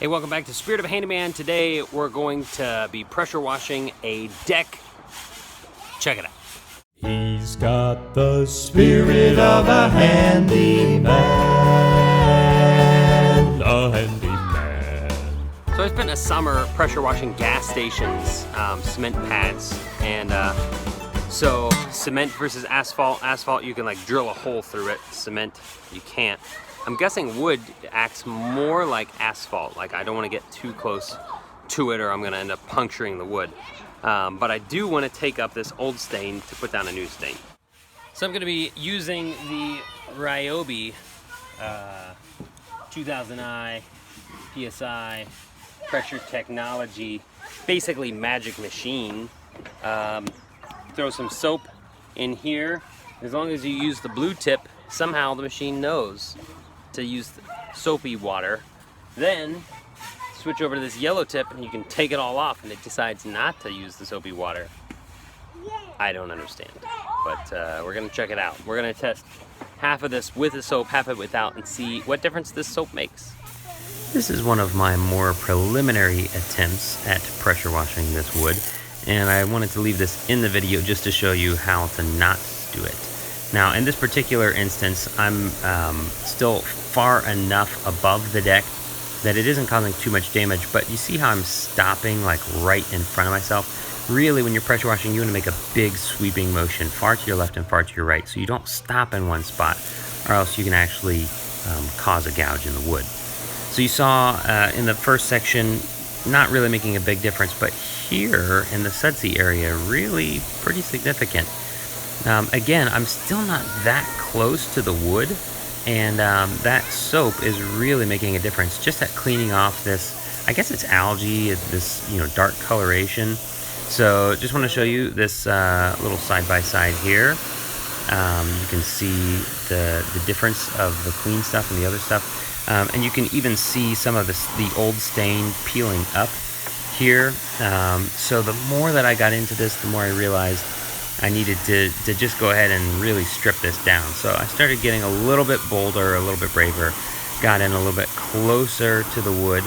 Hey, welcome back to Spirit of a Handyman. Today we're going to be pressure washing a deck. Check it out. He's got the spirit of a handyman, a handyman. So I spent a summer pressure washing gas stations, cement pads, and so cement versus asphalt. Asphalt, you can like drill a hole through it. Cement, you can't. I'm guessing wood acts more like asphalt. Like I don't want to get too close to it or I'm going to end up puncturing the wood. But I do want to take up this old stain to put down a new stain. So I'm going to be using the Ryobi 2000i PSI pressure technology, basically magic machine. Throw some soap in here. As long as you use the blue tip, somehow the machine knows to use soapy water. Then switch over to this yellow tip and you can take it all off, and it decides not to use the soapy water. I don't understand, but we're gonna check it out. We're gonna test half of this with the soap, half of it without, and see what difference this soap makes. This is one of my more preliminary attempts at pressure washing this wood, and I wanted to leave this in the video just to show you how to not do it. Now, in this particular instance, I'm still far enough above the deck that it isn't causing too much damage, but you see how I'm stopping like right in front of myself? Really, when you're pressure washing, you want to make a big sweeping motion far to your left and far to your right, so you don't stop in one spot, or else you can actually cause a gouge in the wood. So you saw in the first section, not really making a big difference, but here in the sudsy area, really pretty significant. Again, I'm still not that close to the wood, and that soap is really making a difference just at cleaning off this, I guess it's algae, this dark coloration. So just want to show you this little side-by-side here. You can see the difference of the clean stuff and the other stuff, and you can even see some of the old stain peeling up here. So the more that I got into this, the more I realized I needed to just go ahead and really strip this down. So I started getting a little bit bolder, a little bit braver, got in a little bit closer to the wood,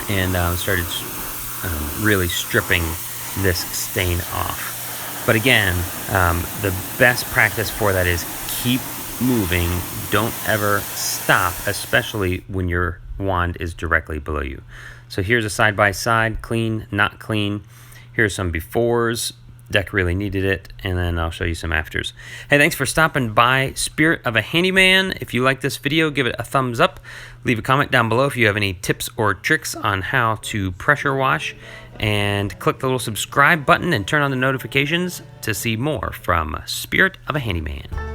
and started really stripping this stain off. But again, the best practice for that is keep moving. Don't ever stop, especially when your wand is directly below you. So here's a side-by-side, clean, not clean. Here's some befores. Deck really needed it, and then I'll show you some afters. Hey, thanks for stopping by Spirit of a Handyman. If you like this video, give it a thumbs up. Leave a comment down below if you have any tips or tricks on how to pressure wash, and click the little subscribe button and turn on the notifications to see more from Spirit of a Handyman.